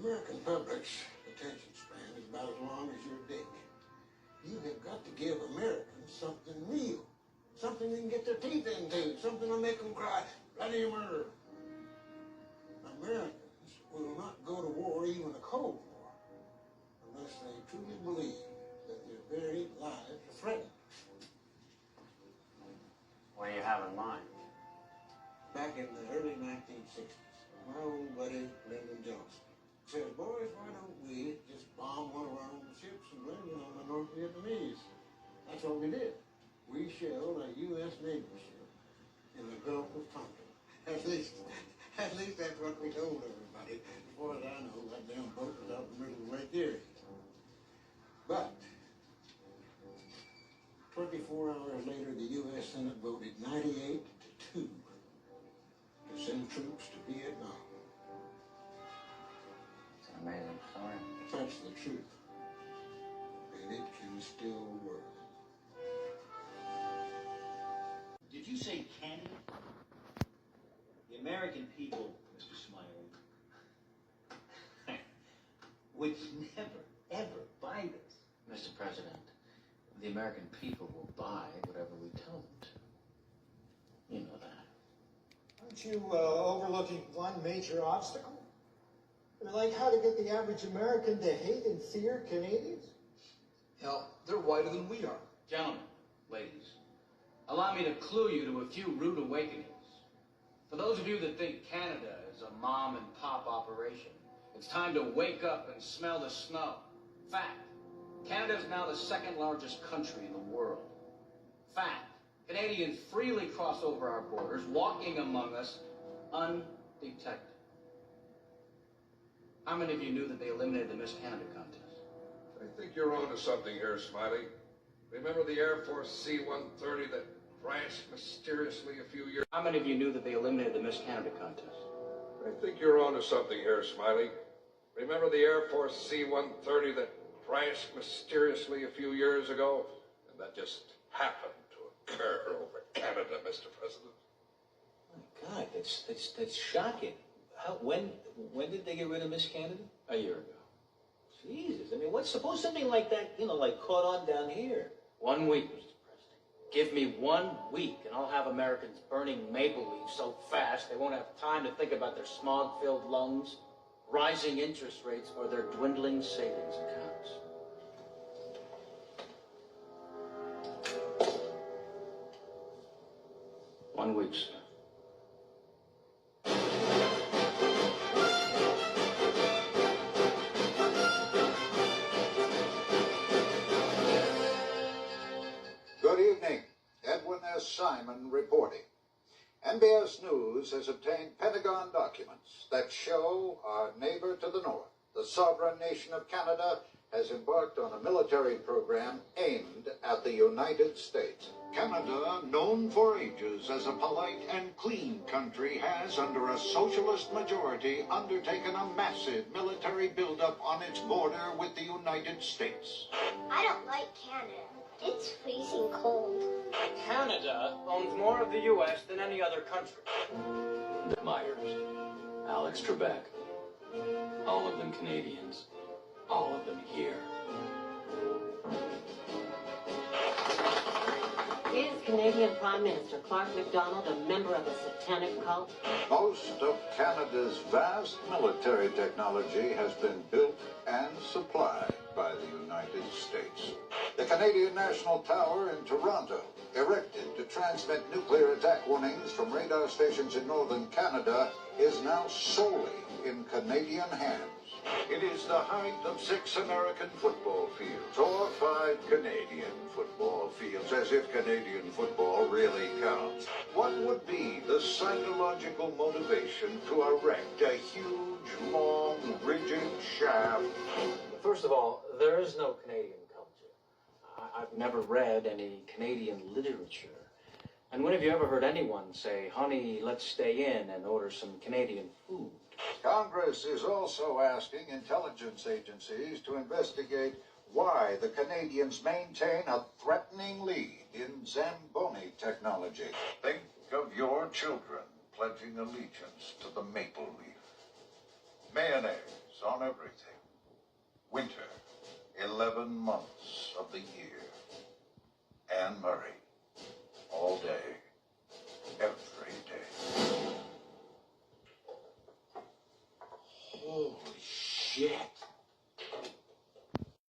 American public's attention span is about as long as your dick. You have got to give Americans something real, something they can get their teeth into, something to make them cry, bloody murder. Americans will not go to war, even a cold war, unless they truly believe that their very lives are threatened. What do you have in mind? Back in the early 1960s, my old buddy Lyndon Johnson said, boys, why don't we just bomb one of our own ships and blame it on the North Vietnamese? That's what we did. We shelled a U.S. Navy ship in the Gulf of Tonkin. At least that's what we told everybody. As far as I know, that damn boat was out in the middle of Lake Erie. But 24 hours later, the U.S. Senate voted 98 to 2 to send troops to Vietnam. It's an amazing story. That's the truth. And it can still work. Did you say Canada? The American people, Mr. Smiley, would never, ever buy this. Mr. President, the American people will buy whatever we tell them to. You know that. Aren't you overlooking one major obstacle? Like how to get the average American to hate and fear Canadians? Hell, they're whiter than we are. Gentlemen, ladies, allow me to clue you to a few rude awakenings. For those of you that think Canada is a mom and pop operation, it's time to wake up and smell the snow. Fact, Canada is now the second largest country in the world. Fact, Canadians freely cross over our borders, walking among us undetected. How many of you knew that they eliminated the Miss Canada contest? I think you're onto something here, Smiley. Remember the Air Force C-130 that crashed mysteriously a few years? How many of you knew that they eliminated the Miss Canada contest? I think you're onto something here, Smiley. Remember the Air Force C-130 that crashed mysteriously a few years ago? And that just happened to occur over Canada, Mr. President. My God, that's shocking. When did they get rid of Miss Canada? A year ago. Jesus, I mean, suppose something like that, like caught on down here. 1 week, Mr. President. Give me 1 week, and I'll have Americans burning maple leaves so fast they won't have time to think about their smog-filled lungs, rising interest rates, or their dwindling savings accounts. One week, sir. Good evening. Edwin S. Simon reporting. NBS News has obtained Pentagon documents that show our neighbor to the north, the sovereign nation of Canada, has embarked on a military program aimed at the United States. Canada, known for ages as a polite and clean country, has, under a socialist majority, undertaken a massive military buildup on its border with the United States. I don't like Canada. It's freezing cold. Canada owns more of the U.S. than any other country. The Myers, Alex Trebek, all of them Canadians, all of them here. Is Canadian Prime Minister Clark MacDonald a member of a satanic cult? Most of Canada's vast military technology has been built and supplied by the United States. The Canadian National Tower in Toronto, erected to transmit nuclear attack warnings from radar stations in northern Canada, is now solely in Canadian hands. It is the height of 6 American football fields, or 5 Canadian football fields, as if Canadian football really counts. What would be the psychological motivation to erect a huge, long, rigid shaft? First of all, there is no Canadian culture. I've never read any Canadian literature. And when have you ever heard anyone say, honey, let's stay in and order some Canadian food? Congress is also asking intelligence agencies to investigate why the Canadians maintain a threatening lead in Zamboni technology. Think of your children pledging allegiance to the maple leaf. Mayonnaise on everything. Winter, 11 months of the year. Anne Murray, all day.